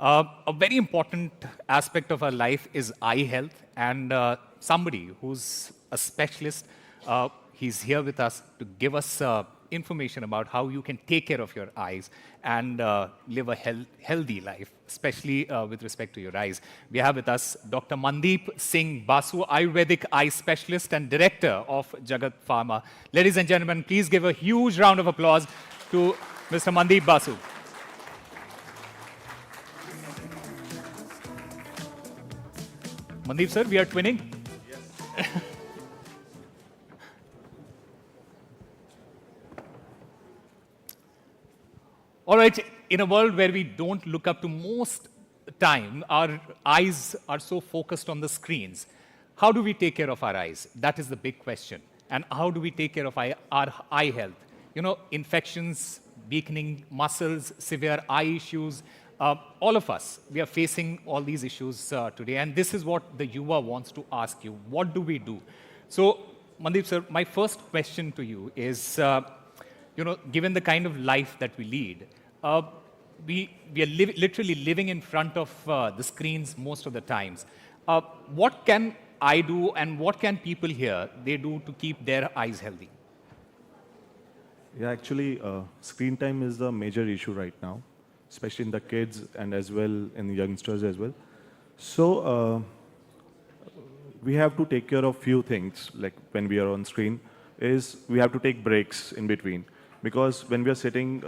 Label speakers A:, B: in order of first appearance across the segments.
A: A very important aspect of our life is eye health, and somebody who's a specialist, he's here with us to give us information about how you can take care of your eyes and live a healthy life, especially with respect to your eyes. We have with us Dr. Mandeep Singh Basu, Ayurvedic eye specialist and director of Jagat Pharma. Ladies and gentlemen, please give a huge round of applause to Mr. Mandeep Basu. Mandeep sir, we are twinning. Yes. All right, in a world where we don't look up to most time, our eyes are so focused on the screens. How do we take care of our eyes? That is the big question. And how do we take care of our eye health? You know, infections, weakening muscles, severe eye issues, all of us, we are facing all these issues today. And this is what the Yuva wants to ask you. What do we do? So, Mandeep sir, my first question to you is, given the kind of life that we lead, we are literally living in front of the screens most of the times. What can I do and what can people here, they do to keep their eyes healthy?
B: Yeah, actually, screen time is the major issue right now, especially in the kids and as well in the youngsters as well. So we have to take care of few things, like when we are on screen, is we have to take breaks in between. Because when we are sitting,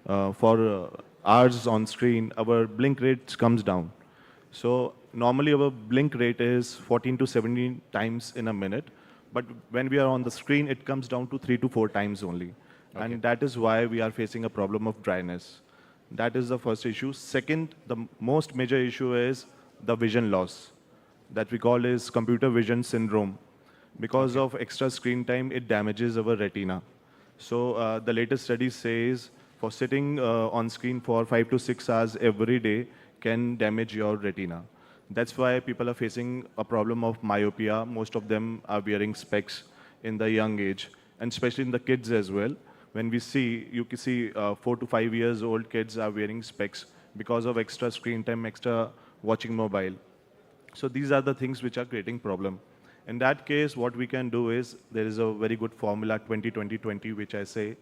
B: for hours on screen, our blink rate comes down. So normally our blink rate is 14 to 17 times in a minute. But when we are on the screen, it comes down to 3 to 4 times only. Okay. And that is why we are facing a problem of dryness. That is the first issue. Second, the most major issue is the vision loss that we call is computer vision syndrome. Because of extra screen time, it damages our retina. So the latest study says for sitting on screen for 5 to 6 hours every day can damage your retina. That's why people are facing a problem of myopia. Most of them are wearing specs in the young age, and especially in the kids as well. When we see, you can see 4 to 5 years old kids are wearing specs because of extra screen time, extra watching mobile. So these are the things which are creating problem. In that case, what we can do is, there is a very good formula, 20-20-20, which I say,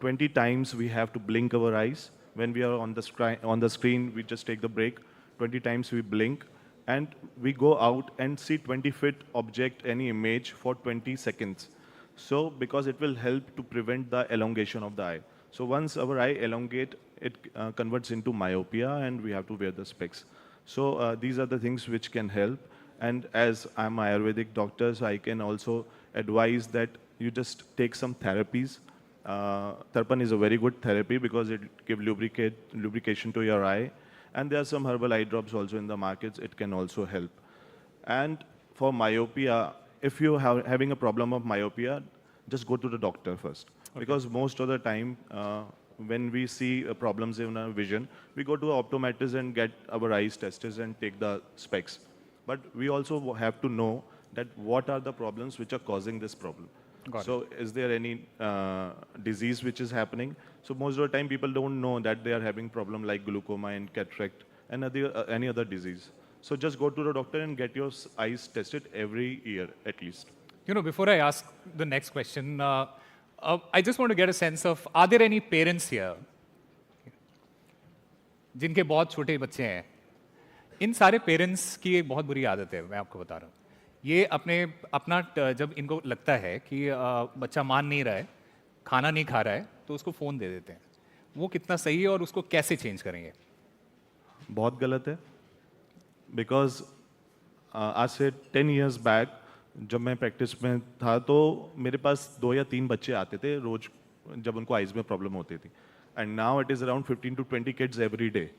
B: 20 times we have to blink our eyes. When we are on the screen, we just take the break. 20 times we blink, and we go out and see 20-foot object, any image, for 20 seconds. So, because it will help to prevent the elongation of the eye. So once our eye elongate, it converts into myopia, and we have to wear the specs. So these are the things which can help. And as I'm an Ayurvedic doctor, so I can also advise that you just take some therapies. Tarpan is a very good therapy because it gives lubrication to your eye. And there are some herbal eye drops also in the markets. It can also help. And for myopia, if you're having a problem of myopia, just go to the doctor first. Okay. Because most of the time, when we see problems in our vision, we go to an optometrist and get our eyes tested and take the specs. But we also have to know that what are the problems which are causing this problem. So is there any disease which is happening? So most of the time people don't know that they are having problem like glaucoma and cataract and any other disease. So just go to the doctor and get your eyes tested every year at least.
A: You know, before I ask the next question, I just want to get a sense of, are there any parents here जिनके बहुत छोटे बच्चे हैं? इन सारे parents की एक बहुत बुरी आदत है, मैं आपको बता रहा हूँ. ये अपना जब इनको लगता है कि बच्चा मान नहीं रहा है, खाना नहीं खा रहा है, तो उसको फ़ोन दे देते हैं. वो कितना सही है और उसको कैसे चेंज करेंगे?
B: बहुत गलत है. बिकॉज आज से 10 years बैक जब मैं प्रैक्टिस में था, तो मेरे पास 2 या 3 बच्चे आते थे रोज जब उनको आइज़ में प्रॉब्लम होती थी. And now it is around 15 to 20 kids every day.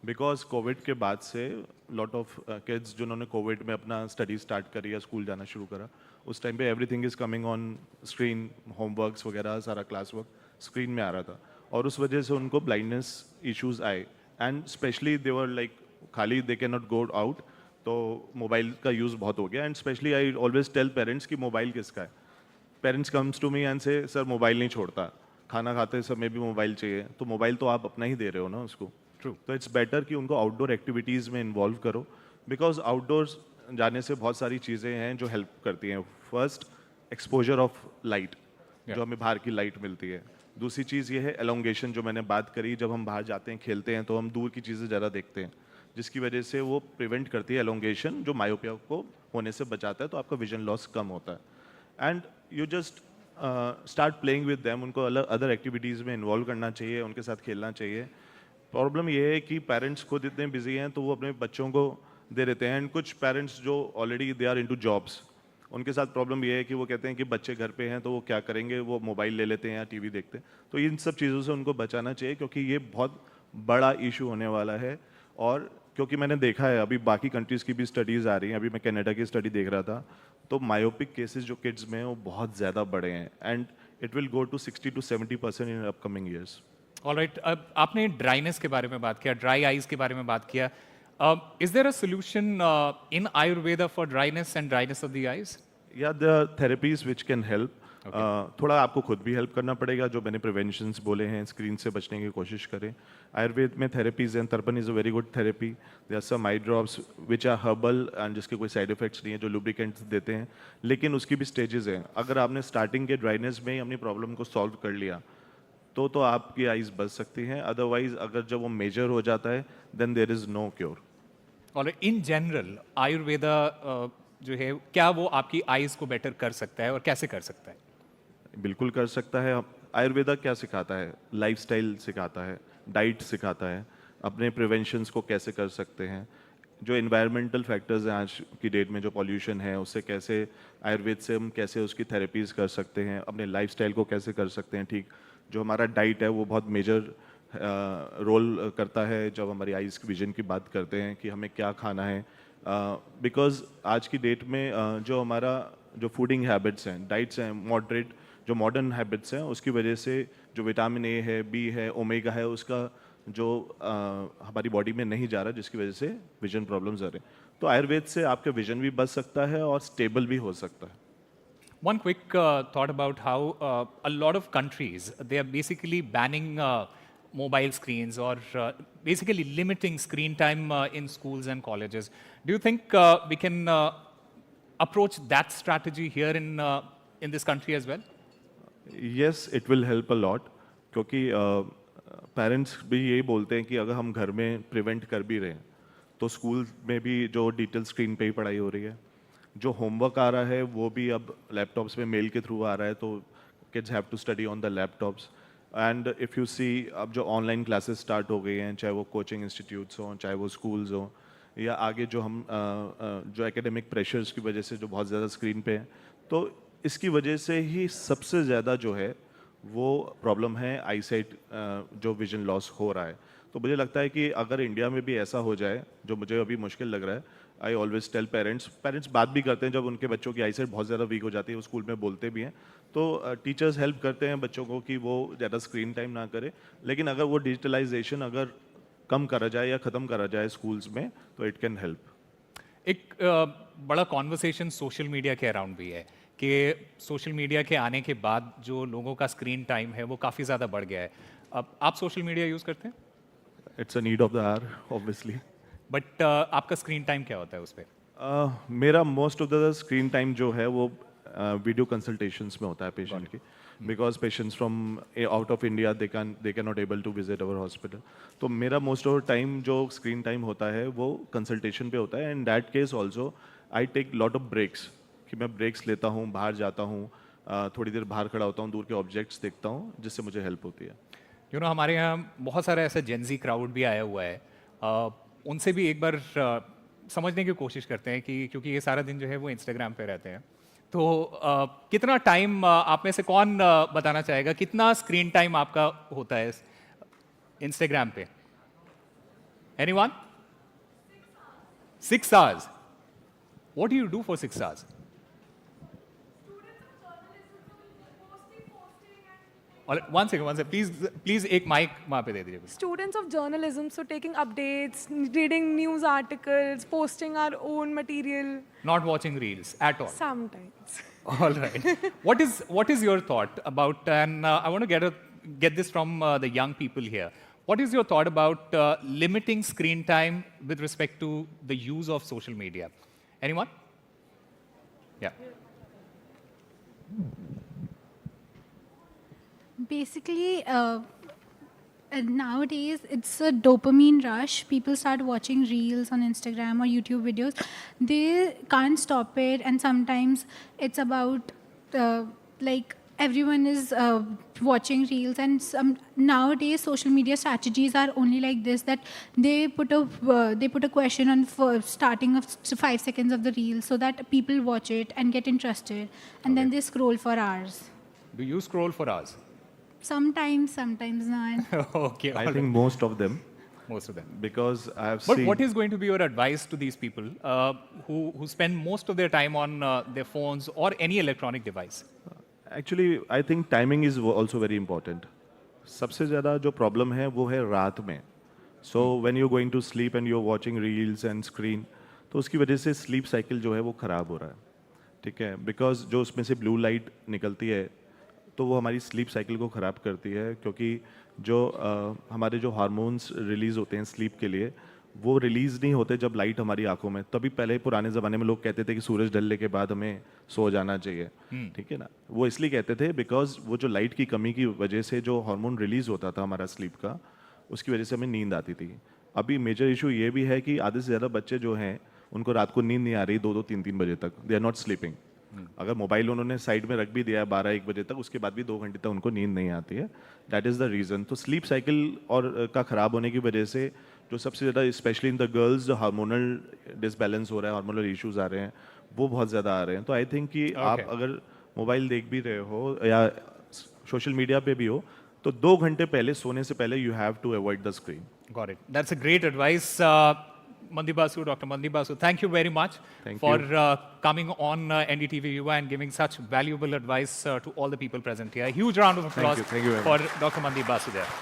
B: Because Covid के बाद से लॉट ऑफ किड्स जिन्होंने कोविड में अपना स्टडी स्टार्ट करी या स्कूल जाना शुरू करा, उस टाइम पे everything is coming on screen, homeworks वगैरह सारा क्लास वर्क स्क्रीन में आ रहा था, और उस वजह से उनको ब्लाइंडनेस इश्यूज आए. And specially they were like खाली they can not go out, तो मोबाइल का यूज़ बहुत हो गया. And specially I always tell parents कि मोबाइल किसका है. Parents comes to me and say sir mobile नहीं छोड़ता, खाना खाते समय भी मोबाइल चाहिए. तो मोबाइल तो आप अपना ही दे रहे हो ना उसको.
A: True.
B: तो इट्स बेटर कि उनको आउटडोर एक्टिविटीज़ में इन्वॉल्व करो, बिकॉज आउटडोर्स जाने से बहुत सारी चीज़ें हैं जो हेल्प करती हैं. First, exposure of light,
A: Yeah.
B: जो हमें बाहर की लाइट मिलती है. दूसरी चीज़ ये है एलोंगेशन, जो मैंने बात करी. जब हम बाहर जाते हैं, खेलते हैं, तो हम दूर की चीज़ें ज़्यादा देखते हैं, जिसकी वजह से वो प्रिवेंट करती है एलोंगेशन, जो मायोपिया को होने से बचाता है, तो आपका विजन लॉस कम होता है. And you just start playing with them. उनको अलग अदर एक्टिविटीज़ में इन्वॉल्व करना चाहिए, उनके साथ खेलना चाहिए. प्रॉब्लम ये है कि पेरेंट्स खुद इतने बिजी हैं, तो वो अपने बच्चों को दे देते हैं. एंड कुछ पेरेंट्स जो already they are into jobs, उनके साथ प्रॉब्लम ये है कि वो कहते हैं कि बच्चे घर पे हैं तो वो क्या करेंगे, वो मोबाइल ले लेते हैं या टीवी देखते हैं. तो इन सब चीज़ों से उनको बचाना चाहिए, क्योंकि ये बहुत बड़ा इशू होने वाला है. और क्योंकि मैंने देखा है, अभी बाकी कंट्रीज़ की भी स्टडीज़ आ रही हैं. अभी मैं कनाडा की स्टडी देख रहा था, तो मायोपिक केसेस जो किड्स में हैं वो बहुत ज़्यादा बढ़े हैं. And it will go to 60 to 70% in upcoming years.
A: Alright, अब आपने ड्राइनेस के बारे में बात किया, ड्राई आईज के बारे में बात किया. Is there a solution in Ayurveda for dryness and dryness of the eyes?
B: या the therapies which can help. थोड़ा आपको खुद भी हेल्प करना पड़ेगा. जो मैंने प्रिवेंशंस बोले हैं, स्क्रीन से बचने की कोशिश करें. आयुर्वेद में थेरेपीज हैं. Tarpana is a very good therapy. There are some eye drops which are herbal and जिसके कोई साइड इफेक्ट्स नहीं है, जो लुब्रिकेंट्स देते हैं. लेकिन उसकी भी स्टेजेस हैं. अगर आपने स्टार्टिंग के ड्राइनेस में ही अपनी प्रॉब्लम को सॉल्व कर लिया, तो आपकी आइज़ बच सकती हैं. अदरवाइज अगर जब वो मेजर हो जाता है, then there is no cure.
A: और इन जनरल आयुर्वेदा जो है, क्या वो आपकी आईज को बेटर कर सकता है और कैसे कर सकता है?
B: बिल्कुल कर सकता है. आयुर्वेदा क्या सिखाता है? लाइफस्टाइल सिखाता है, डाइट सिखाता है, अपने प्रिवेंशंस को कैसे कर सकते हैं. जो इन्वायरमेंटल फैक्टर्स हैं आज की डेट में, जो पॉल्यूशन है, उससे कैसे आयुर्वेद से हम कैसे उसकी थेरेपीज कर सकते हैं, अपने लाइफस्टाइल को कैसे कर सकते हैं ठीक. जो हमारा डाइट है वो बहुत मेजर रोल करता है जब हमारी आइज़ विजन की बात करते हैं कि हमें क्या खाना है. बिकॉज आज की डेट में जो हमारा जो फूडिंग हैबिट्स हैं, डाइट्स हैं, मॉडरेट जो मॉडर्न हैबिट्स हैं, उसकी वजह से जो विटामिन ए है, बी है, ओमेगा है, उसका जो हमारी बॉडी में नहीं जा रहा, जिसकी वजह से विजन प्रॉब्लम्स आ रहे हैं. तो आयुर्वेद से आपका विजन भी बच सकता है और स्टेबल भी हो सकता है.
A: One quick thought about how a lot of countries, they are basically banning mobile screens or basically limiting screen time in schools and colleges. Do you think we can approach that strategy here in this country as well?
B: Yes, it will help a lot. क्योंकि parents भी यही बोलते हैं कि अगर हम घर में प्रिवेंट कर भी रहे हैं, तो स्कूल में भी जो डिजिटल स्क्रीन पे ही पढ़ाई हो रही है. जो होमवर्क आ रहा है वो भी अब लैपटॉप्स में मेल के थ्रू आ रहा है, तो kids have to study on the laptops. And if you see, अब जो ऑनलाइन क्लासेस स्टार्ट हो गई हैं, चाहे वो कोचिंग इंस्टीट्यूट्स हों, चाहे वो स्कूल्स हों, या आगे जो हम जो एकेडमिक प्रेशर्स की वजह से जो बहुत ज़्यादा स्क्रीन पे हैं, तो इसकी वजह से ही सबसे ज़्यादा जो है वो प्रॉब्लम है आईसाइट, जो विजन लॉस हो रहा है. तो मुझे लगता है कि अगर इंडिया में भी ऐसा हो जाए, जो मुझे अभी मुश्किल लग रहा है. आई ऑलवेज टेल पेरेंट्स बात भी करते हैं जब उनके बच्चों की आईसाइट बहुत ज़्यादा वीक हो जाती है, वो स्कूल में बोलते भी हैं. तो टीचर्स हेल्प करते हैं बच्चों को कि वो ज़्यादा स्क्रीन टाइम ना करे. लेकिन अगर वो डिजिटलाइजेशन अगर कम करा जाए या ख़त्म करा जाए स्कूल्स में, तो इट कैन हेल्प.
A: एक बड़ा कॉन्वर्सेशन सोशल मीडिया के अराउंड भी है कि सोशल मीडिया के आने के बाद जो लोगों का स्क्रीन टाइम है वो काफ़ी ज़्यादा बढ़ गया है. अब आप सोशल मीडिया यूज़ करते हैं?
B: It's a need of the hour obviously.
A: But आपका स्क्रीन टाइम क्या होता है उस पर?
B: मेरा most of the screen time जो है वो वीडियो कंसल्टेशंस में होता है पेशेंट की. Because patients from out of India they can not able to visit our hospital. तो मेरा मोस्ट ऑफ टाइम जो स्क्रीन टाइम होता है वो कंसल्टेशन पे होता है. In that case also I take lot of breaks, कि मैं ब्रेक्स लेता हूँ, बाहर जाता हूँ, थोड़ी देर बाहर खड़ा होता हूँ, दूर के ऑब्जेक्ट्स देखता हूँ, जिससे मुझे हेल्प होती है.
A: यू नो, हमारे यहाँ बहुत सारा ऐसा जेंजी क्राउड भी आया हुआ है. उनसे भी एक बार समझने की कोशिश करते हैं कि क्योंकि ये सारा दिन जो है वो इंस्टाग्राम पे रहते हैं, तो कितना टाइम आप में से कौन बताना चाहेगा कितना स्क्रीन टाइम आपका होता है इंस्टाग्राम पे? Anyone? 6 hours. What do you do for 6 hours? One second. Please एक mic वहाँ पे दे दीजिए.
C: Students of journalism, so taking updates, reading news articles, posting our own material.
A: Not watching reels at all.
C: Sometimes.
A: All right. What is your thought about, and I want to get this from the young people here. What is your thought about limiting screen time with respect to the use of social media? Anyone? Yeah.
D: Basically, nowadays it's a dopamine rush. People start watching reels on Instagram or YouTube videos. They can't stop it, and sometimes it's about like everyone is watching reels, and nowadays social media strategies are only like this, that they put a question on for starting of 5 seconds of the reel so that people watch it and get interested, and then they scroll for hours.
A: Do you scroll for hours?
D: Sometimes not.
A: Okay, all
B: I
A: right.
B: think most of them,
A: Most of them.
B: because I have
A: But
B: seen.
A: what is going to be your advice to these people who spend most of their time on their phones or any electronic device?
B: Actually, I think timing is also very important. सबसे ज़्यादा जो problem है वो है रात में. So when you're going to sleep and you're watching reels and screen, तो उसकी वजह से sleep cycle जो है वो खराब हो रहा है. ठीक है? Because जो उसमें से blue light निकलती है, तो वो हमारी स्लीप साइकिल को ख़राब करती है, क्योंकि जो हमारे जो हार्मोन्स रिलीज़ होते हैं स्लीप के लिए, वो रिलीज़ नहीं होते जब लाइट हमारी आंखों में. तभी पहले पुराने ज़माने में लोग कहते थे कि सूरज ढलने के बाद हमें सो जाना चाहिए. ठीक है ना? वो इसलिए कहते थे बिकॉज वो जो लाइट की कमी की वजह से जो हार्मोन रिलीज़ होता था हमारा स्लीप का, उसकी वजह से हमें नींद आती थी. अभी मेजर इशू ये भी है कि आधे से ज़्यादा बच्चे जो हैं उनको रात को नींद नहीं आ रही 2-2, 3-3 बजे तक. They are not sleeping. अगर मोबाइल उन्होंने साइड में रख भी दिया है 12-1 बजे तक, उसके बाद भी 2 घंटे तक उनको नींद नहीं आती है. That is the reason. तो स्लीप साइकिल और का ख़राब होने की वजह से जो सबसे ज़्यादा स्पेशली इन द गर्ल्स जो हार्मोनल डिसबैलेंस हो रहा है, हार्मोनल इश्यूज आ रहे हैं, वो बहुत ज़्यादा आ रहे हैं. तो आई थिंक कि आप अगर मोबाइल देख भी रहे हो या सोशल मीडिया पे भी हो, तो 2 घंटे पहले सोने से पहले you have to avoid the screen.
A: Got it. That's a great advice. Mandeep Basu, Dr. Mandeep Basu, thank you very much
B: Thank
A: for
B: you.
A: coming on NDTV Yuva and giving such valuable advice to all the people present here. A huge round of applause
B: Thank you very
A: for Dr. Mandeep Basu there.